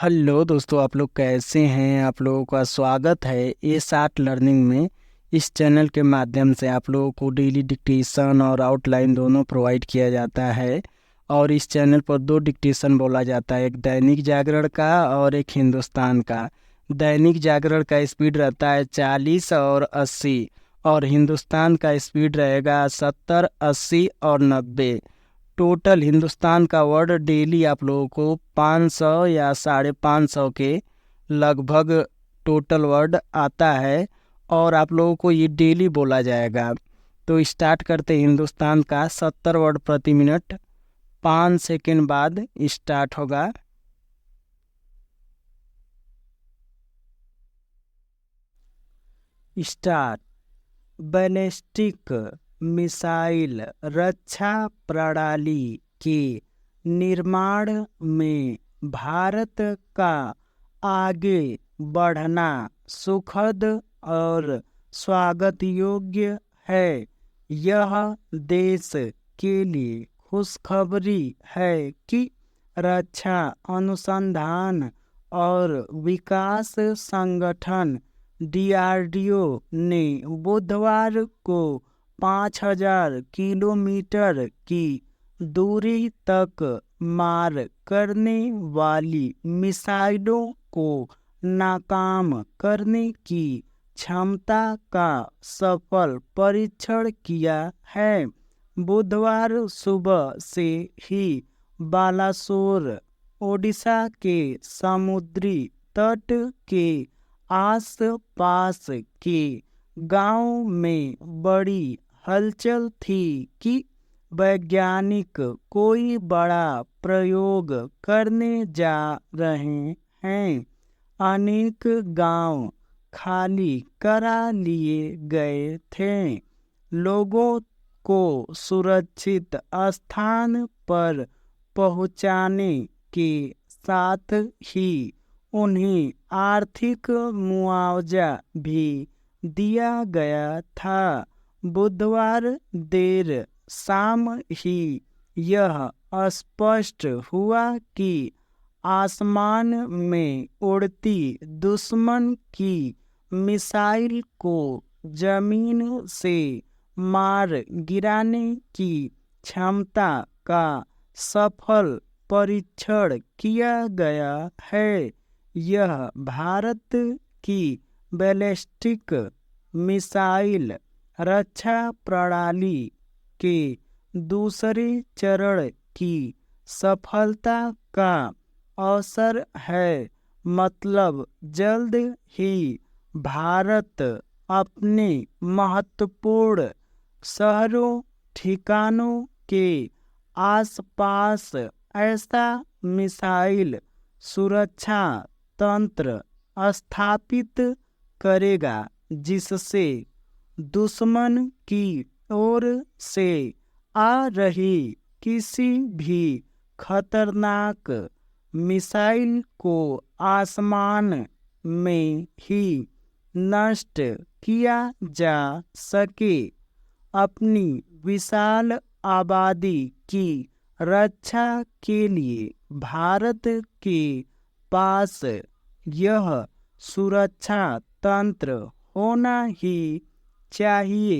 Hello दोस्तों, आप लोग कैसे हैं। आप लोगों का स्वागत है ए 60 लर्निंग में। इस चैनल के माध्यम से आप लोगों को डेली डिक्टेशन और आउटलाइन दोनों प्रोवाइड किया जाता है। और इस चैनल पर दो डिक्टेशन बोला जाता है, एक दैनिक जागरण का और एक हिंदुस्तान का। दैनिक जागरण का स्पीड रहता है 40 और 80, और हिंदुस्तान का स्पीड रहेगा 70, 80 और 90। टोटल हिंदुस्तान का वर्ड डेली आप लोगों को 500 या 550 के लगभग टोटल वर्ड आता है, और आप लोगों को ये डेली बोला जाएगा। तो स्टार्ट करते हैं हिंदुस्तान का। 70 वर्ड प्रति मिनट, 5 सेकेंड बाद स्टार्ट होगा। स्टार्ट। बैलिस्टिक मिसाइल रक्षा प्रणाली के निर्माण में भारत का आगे बढ़ना सुखद और स्वागत योग्य है। यह देश के लिए खुशखबरी है कि रक्षा अनुसंधान और विकास संगठन DRDO ने बुधवार को 5000 किलोमीटर की दूरी तक मार करने वाली मिसाइलों को नाकाम करने की क्षमता का सफल परीक्षण किया है। बुधवार सुबह से ही बालासोर, ओडिशा के समुद्री तट के आस पास के गांव में बड़ी हलचल थी कि वैज्ञानिक कोई बड़ा प्रयोग करने जा रहे हैं। अनेक गांव खाली करा लिए गए थे। लोगों को सुरक्षित स्थान पर पहुंचाने के साथ ही उन्हें आर्थिक मुआवजा भी दिया गया था। बुधवार देर शाम ही यह स्पष्ट हुआ कि आसमान में उड़ती दुश्मन की मिसाइल को जमीन से मार गिराने की क्षमता का सफल परीक्षण किया गया है। यह भारत की बैलिस्टिक मिसाइल रक्षा प्रणाली के दूसरे चरण की सफलता का अवसर है। मतलब जल्द ही भारत अपने महत्वपूर्ण शहरों ठिकानों के आसपास ऐसा मिसाइल सुरक्षा तंत्र स्थापित करेगा जिससे दुश्मन की ओर से आ रही किसी भी खतरनाक मिसाइल को आसमान में ही नष्ट किया जा सके। अपनी विशाल आबादी की रक्षा के लिए भारत के पास यह सुरक्षा तंत्र होना ही चाहिए।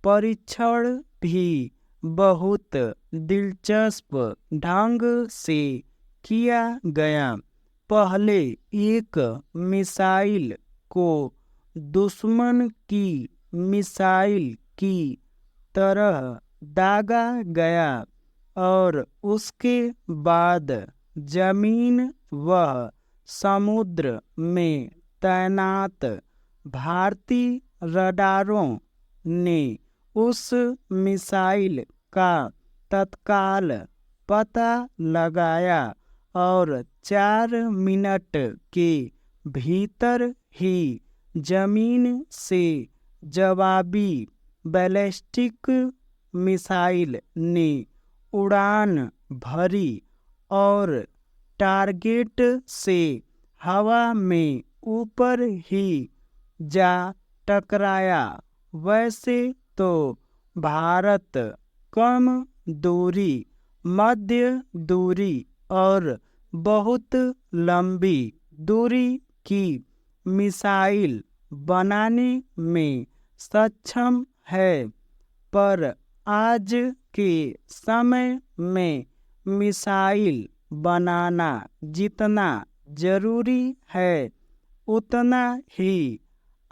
परीक्षण भी बहुत दिलचस्प ढंग से किया गया। पहले एक मिसाइल को दुश्मन की मिसाइल की तरह दागा गया और उसके बाद जमीन व समुद्र में तैनात भारतीय रडारों ने उस मिसाइल का तत्काल पता लगाया और 4 मिनट के भीतर ही जमीन से जवाबी बैलिस्टिक मिसाइल ने उड़ान भरी और टारगेट से हवा में ऊपर ही जा टकराया। वैसे तो भारत कम दूरी, मध्य दूरी और बहुत लंबी दूरी की मिसाइल बनाने में सक्षम है, पर आज के समय में मिसाइल बनाना जितना जरूरी है उतना ही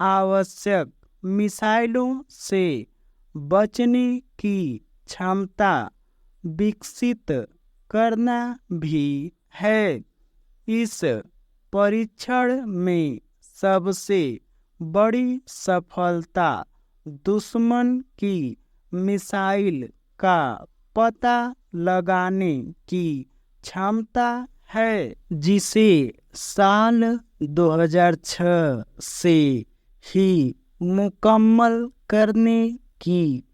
आवश्यक मिसाइलों से बचने की क्षमता विकसित करना भी है। इस परीक्षण में सबसे बड़ी सफलता दुश्मन की मिसाइल का पता लगाने की क्षमता है, जिसे साल 2006 से ही मुकम्मल करने की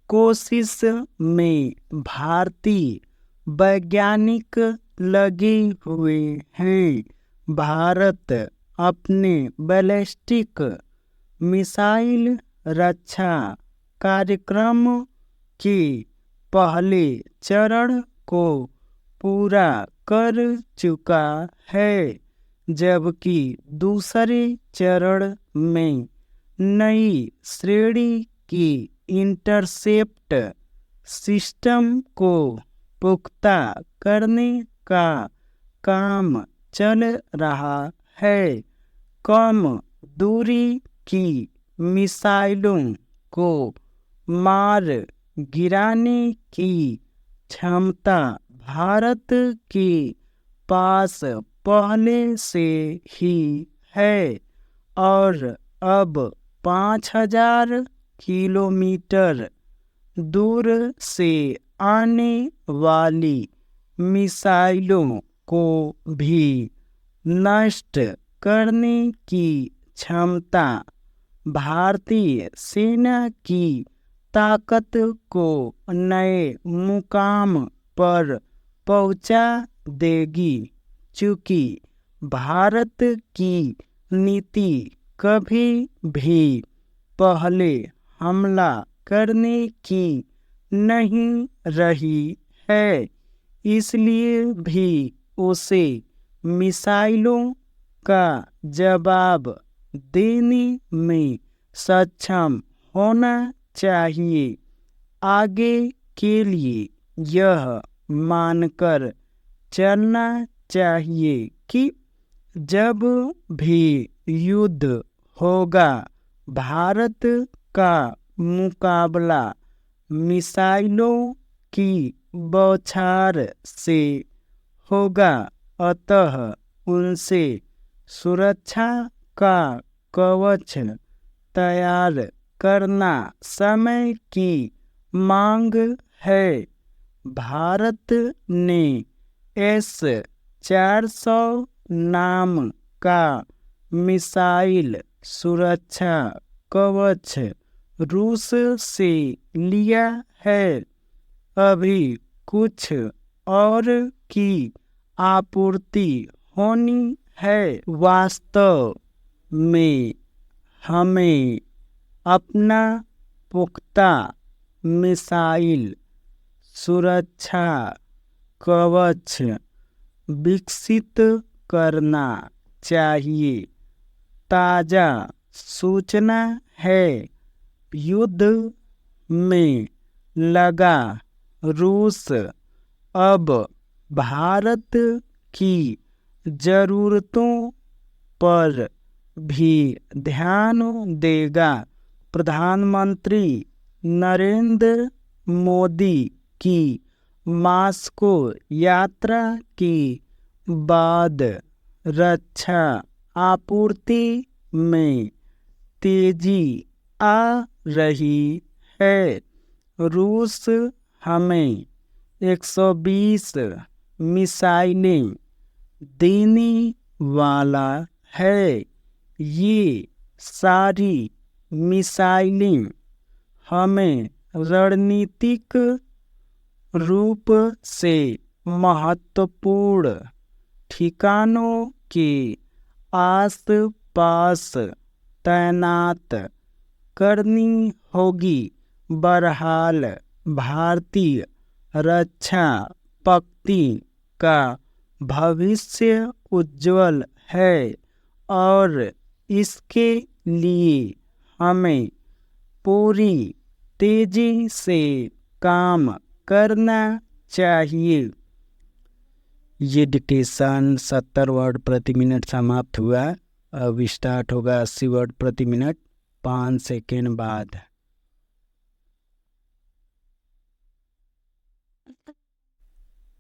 कोशिश में भारतीय वैज्ञानिक लगे हुए हैं। भारत अपने बैलिस्टिक मिसाइल रक्षा कार्यक्रम के पहले चरण को पूरा कर चुका है, जबकि दूसरे चरण में नई श्रेणी की इंटरसेप्ट सिस्टम को पुख्ता करने का काम चल रहा है। कम दूरी की मिसाइलों को मार गिराने की क्षमता भारत के पास पहले से ही है और अब 5000 किलोमीटर दूर से आने वाली मिसाइलों को भी नष्ट करने की क्षमता भारतीय सेना की ताकत को नए मुकाम पर पहुंचा देगी। चूंकि भारत की नीति कभी भी पहले हमला करने की नहीं रही है, इसलिए भी उसे मिसाइलों का जवाब देने में सक्षम होना चाहिए। आगे के लिए यह मानकर चलना चाहिए कि जब भी युद्ध होगा, भारत का मुकाबला मिसाइलों की बौछार से होगा, अतः उनसे सुरक्षा का कवच तैयार करना समय की मांग है। भारत ने S-400 नाम का मिसाइल सुरक्षा कवच रूस से लिया है। अभी कुछ और की आपूर्ति होनी है। वास्तव में हमें अपना पुख्ता मिसाइल सुरक्षा कवच विकसित करना चाहिए। ताज़ा सूचना है, युद्ध में लगा रूस अब भारत की ज़रूरतों पर भी ध्यान देगा। प्रधानमंत्री नरेंद्र मोदी की मास्को यात्रा के बाद रक्षा आपूर्ति में तेजी आ रही है। रूस हमें 120 मिसाइलें देने वाला है। ये सारी मिसाइलें हमें रणनीतिक रूप से महत्वपूर्ण ठिकानों के आस-पास तैनात करनी होगी। बहरहाल भारतीय रक्षा पंक्ति का भविष्य उज्जवल है और इसके लिए हमें पूरी तेजी से काम करना चाहिए। ये डिक्टेशन 70 वर्ड प्रति मिनट समाप्त हुआ। अब स्टार्ट होगा 80 वर्ड प्रति मिनट 5 सेकेंड बाद।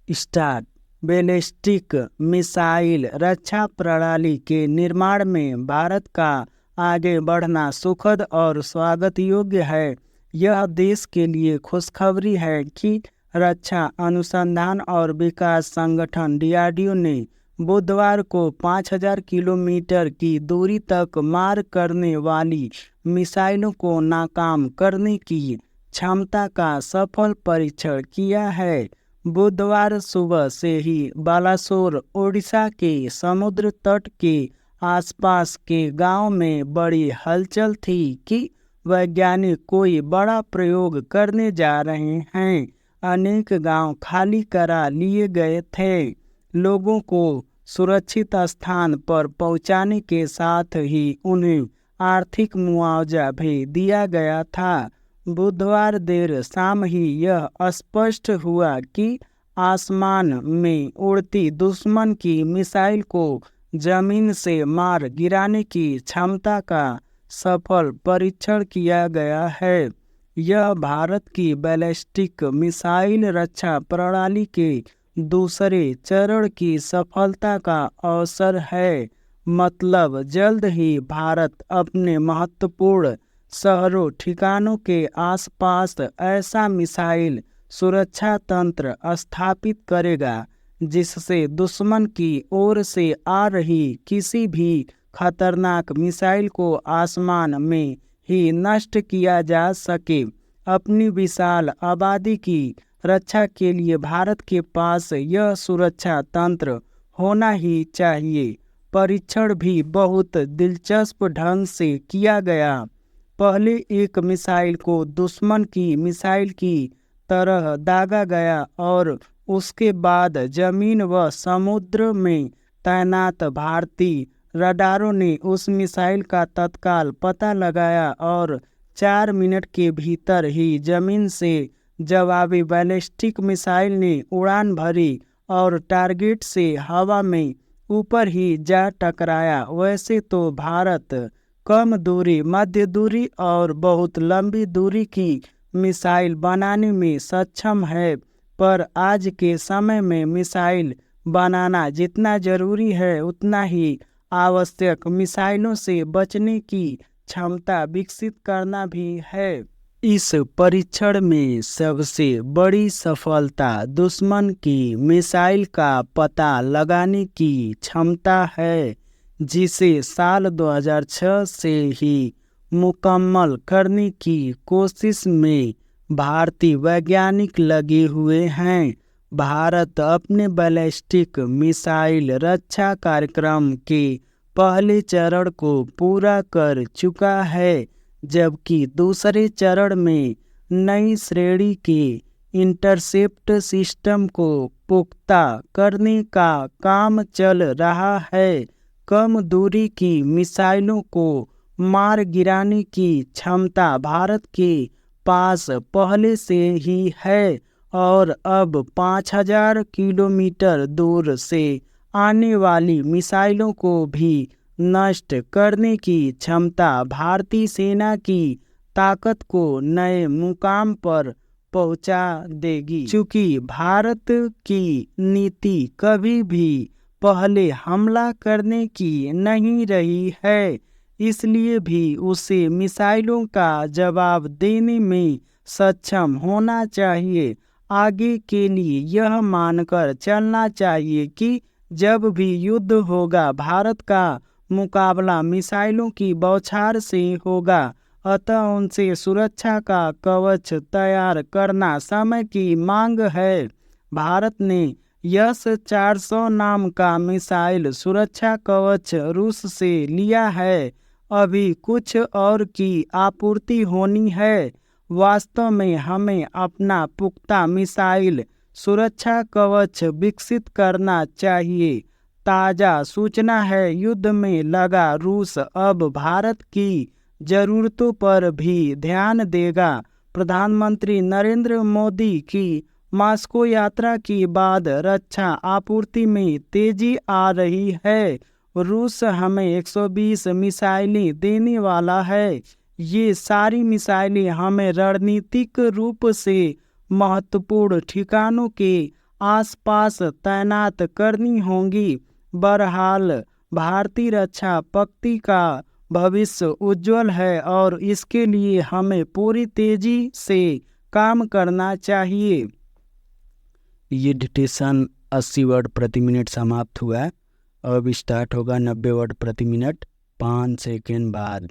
स्टार्ट। बैलिस्टिक मिसाइल रक्षा प्रणाली के निर्माण में भारत का आगे बढ़ना सुखद और स्वागत योग्य है। यह देश के लिए खुशखबरी है कि रक्षा अनुसंधान और विकास संगठन DRDO ने बुधवार को 5000 किलोमीटर की दूरी तक मार करने वाली मिसाइलों को नाकाम करने की क्षमता का सफल परीक्षण किया है। बुधवार सुबह से ही बालासोर ओडिशा के समुद्र तट के आसपास के गांव में बड़ी हलचल थी कि वैज्ञानिक कोई बड़ा प्रयोग करने जा रहे हैं। अनेक गांव खाली करा लिए गए थे। लोगों को सुरक्षित स्थान पर पहुंचाने के साथ ही उन्हें आर्थिक मुआवजा भी दिया गया था। बुधवार देर शाम ही यह स्पष्ट हुआ कि आसमान में उड़ती दुश्मन की मिसाइल को जमीन से मार गिराने की क्षमता का सफल परीक्षण किया गया है। यह भारत की बैलिस्टिक मिसाइल रक्षा प्रणाली के दूसरे चरण की सफलता का अवसर है। मतलब जल्द ही भारत अपने महत्वपूर्ण शहरों ठिकानों के आसपास ऐसा मिसाइल सुरक्षा तंत्र स्थापित करेगा जिससे दुश्मन की ओर से आ रही किसी भी खतरनाक मिसाइल को आसमान में ही नष्ट किया जा सके। अपनी विशाल आबादी की रक्षा के लिए भारत के पास यह सुरक्षा तंत्र होना ही चाहिए। परीक्षण भी बहुत दिलचस्प ढंग से किया गया। पहले एक मिसाइल को दुश्मन की मिसाइल की तरह दागा गया और उसके बाद जमीन व समुद्र में तैनात भारतीय रडारों ने उस मिसाइल का तत्काल पता लगाया और 4 मिनट के भीतर ही जमीन से जवाबी बैलिस्टिक मिसाइल ने उड़ान भरी और टारगेट से हवा में ऊपर ही जा टकराया। वैसे तो भारत कम दूरी, मध्य दूरी और बहुत लंबी दूरी की मिसाइल बनाने में सक्षम है, पर आज के समय में मिसाइल बनाना जितना जरूरी है उतना ही आवश्यक मिसाइलों से बचने की क्षमता विकसित करना भी है। इस परीक्षण में सबसे बड़ी सफलता दुश्मन की मिसाइल का पता लगाने की क्षमता है, जिसे साल 2006 से ही मुकम्मल करने की कोशिश में भारतीय वैज्ञानिक लगे हुए हैं। भारत अपने बैलिस्टिक मिसाइल रक्षा कार्यक्रम के पहले चरण को पूरा कर चुका है, जबकि दूसरे चरण में नई श्रेणी के इंटरसेप्ट सिस्टम को पुख्ता करने का काम चल रहा है। कम दूरी की मिसाइलों को मार गिराने की क्षमता भारत के पास पहले से ही है और अब 5000 किलोमीटर दूर से आने वाली मिसाइलों को भी नष्ट करने की क्षमता भारतीय सेना की ताकत को नए मुकाम पर पहुंचा देगी। चूंकि भारत की नीति कभी भी पहले हमला करने की नहीं रही है, इसलिए भी उसे मिसाइलों का जवाब देने में सक्षम होना चाहिए। आगे के लिए यह मानकर चलना चाहिए कि जब भी युद्ध होगा भारत का मुकाबला मिसाइलों की बौछार से होगा, अतः उनसे सुरक्षा का कवच तैयार करना समय की मांग है। भारत ने S-400 नाम का मिसाइल सुरक्षा कवच रूस से लिया है। अभी कुछ और की आपूर्ति होनी है। वास्तव में हमें अपना पुख्ता मिसाइल सुरक्षा कवच विकसित करना चाहिए। ताज़ा सूचना है, युद्ध में लगा रूस अब भारत की ज़रूरतों पर भी ध्यान देगा। प्रधानमंत्री नरेंद्र मोदी की मॉस्को यात्रा के बाद रक्षा आपूर्ति में तेजी आ रही है। रूस हमें 120 मिसाइलें देने वाला है। ये सारी मिसाइलें हमें रणनीतिक रूप से महत्वपूर्ण ठिकानों के आसपास तैनात करनी होंगी। बहरहाल भारतीय रक्षा पक्ति का भविष्य उज्जवल है और इसके लिए हमें पूरी तेजी से काम करना चाहिए। ये डिटेक्शन 80 वर्ड प्रति मिनट समाप्त हुआ। अब स्टार्ट होगा 90 वर्ड प्रति मिनट 5 सेकेंड बाद।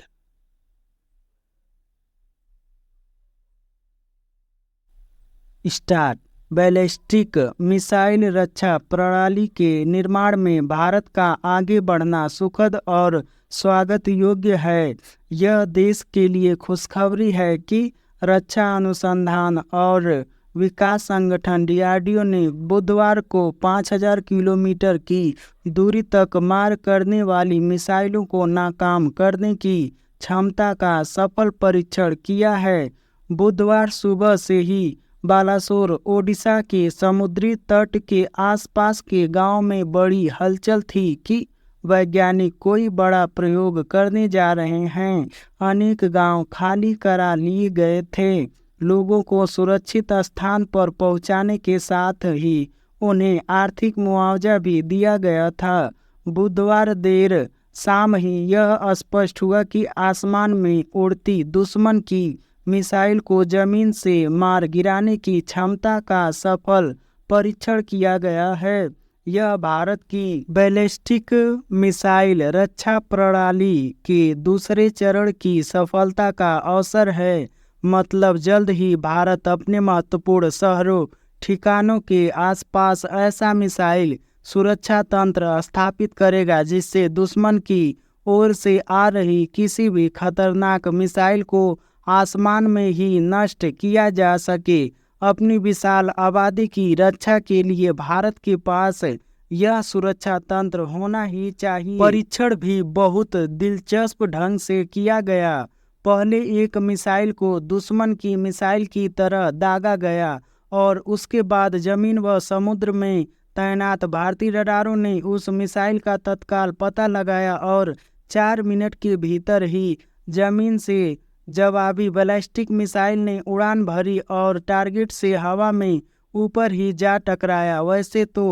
स्टार्ट। बैलिस्टिक मिसाइल रक्षा प्रणाली के निर्माण में भारत का आगे बढ़ना सुखद और स्वागत योग्य है। यह देश के लिए खुशखबरी है कि रक्षा अनुसंधान और विकास संगठन DRDO ने बुधवार को 5000 किलोमीटर की दूरी तक मार करने वाली मिसाइलों को नाकाम करने की क्षमता का सफल परीक्षण किया है। बुधवार सुबह से ही बालासोर ओडिशा के समुद्री तट के आसपास के गांव में बड़ी हलचल थी कि वैज्ञानिक कोई बड़ा प्रयोग करने जा रहे हैं। अनेक गांव खाली करा लिए गए थे। लोगों को सुरक्षित स्थान पर पहुंचाने के साथ ही उन्हें आर्थिक मुआवजा भी दिया गया था। बुधवार देर शाम ही यह स्पष्ट हुआ कि आसमान में उड़ती दुश्मन की मिसाइल को जमीन से मार गिराने की क्षमता का सफल परीक्षण किया गया है। यह भारत की बैलिस्टिक मिसाइल रक्षा प्रणाली के दूसरे चरण की सफलता का अवसर है। मतलब जल्द ही भारत अपने महत्वपूर्ण शहरों ठिकानों के आसपास ऐसा मिसाइल सुरक्षा तंत्र स्थापित करेगा जिससे दुश्मन की ओर से आ रही किसी भी खतरनाक मिसाइल को आसमान में ही नष्ट किया जा सके। अपनी विशाल आबादी की रक्षा के लिए भारत के पास यह सुरक्षा तंत्र होना ही चाहिए। परीक्षण भी बहुत दिलचस्प ढंग से किया गया। पहले एक मिसाइल को दुश्मन की मिसाइल की तरह दागा गया और उसके बाद जमीन व समुद्र में तैनात भारतीय रडारों ने उस मिसाइल का तत्काल पता लगाया और 4 मिनट के भीतर ही जमीन से जवाबी बैलिस्टिक मिसाइल ने उड़ान भरी और टारगेट से हवा में ऊपर ही जा टकराया। वैसे तो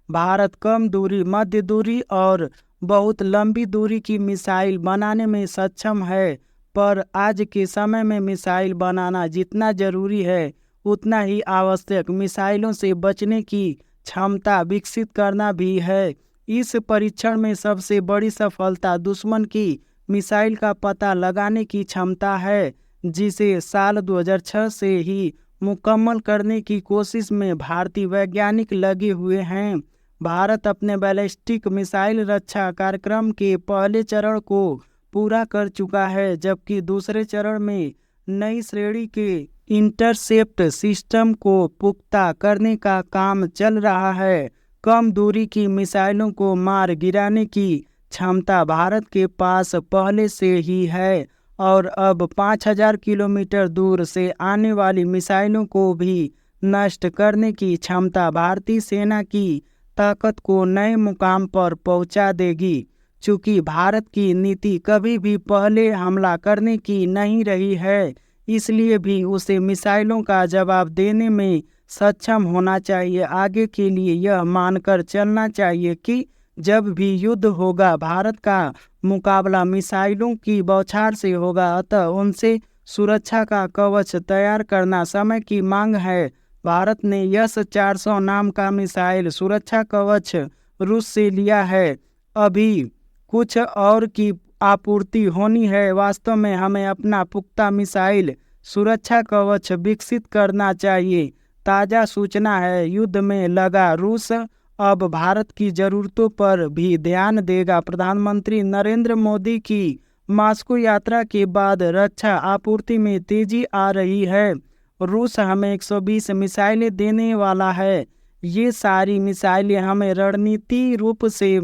भारत कम दूरी, मध्य दूरी और बहुत लंबी दूरी की मिसाइल बनाने में सक्षम है, पर आज के समय में मिसाइल बनाना जितना जरूरी है उतना ही आवश्यक मिसाइलों से बचने की क्षमता विकसित करना भी है। इस परीक्षण में सबसे बड़ी सफलता दुश्मन की मिसाइल का पता लगाने की क्षमता है, जिसे साल 2006 से ही मुकम्मल करने की कोशिश में भारतीय वैज्ञानिक लगे हुए हैं। भारत अपने बैलिस्टिक मिसाइल रक्षा कार्यक्रम के पहले चरण को पूरा कर चुका है, जबकि दूसरे चरण में नई श्रेणी के इंटरसेप्ट सिस्टम को पुख्ता करने का काम चल रहा है। कम दूरी की मिसाइलों को मार गिराने की क्षमता भारत के पास पहले से ही है और अब 5000 किलोमीटर दूर से आने वाली मिसाइलों को भी नष्ट करने की क्षमता भारतीय सेना की ताकत को नए मुकाम पर पहुंचा देगी। चूँकि भारत की नीति कभी भी पहले हमला करने की नहीं रही है, इसलिए भी उसे मिसाइलों का जवाब देने में सक्षम होना चाहिए। आगे के लिए यह मानकर चलना चाहिए कि जब भी युद्ध होगा भारत का मुकाबला मिसाइलों की बौछार से होगा, अतः उनसे सुरक्षा का कवच तैयार करना समय की मांग है। भारत ने S-400 नाम का मिसाइल सुरक्षा कवच रूस से लिया है। अभी कुछ और की आपूर्ति होनी है। वास्तव में हमें अपना पुख्ता मिसाइल सुरक्षा कवच विकसित करना चाहिए। ताज़ा सूचना है, युद्ध में लगा रूस अब भारत की ज़रूरतों पर भी ध्यान देगा। प्रधानमंत्री नरेंद्र मोदी की मॉस्को यात्रा के बाद रक्षा आपूर्ति में तेजी आ रही है। रूस हमें 120 मिसाइलें देने वाला है। ये सारी मिसाइलें हमें रणनीति रूप से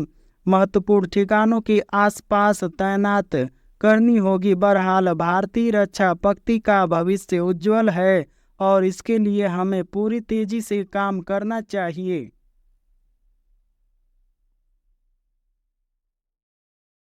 महत्वपूर्ण ठिकानों के आसपास तैनात करनी होगी। बहरहाल भारतीय रक्षा पक्ति का भविष्य उज्जवल है और इसके लिए हमें पूरी तेजी से काम करना चाहिए।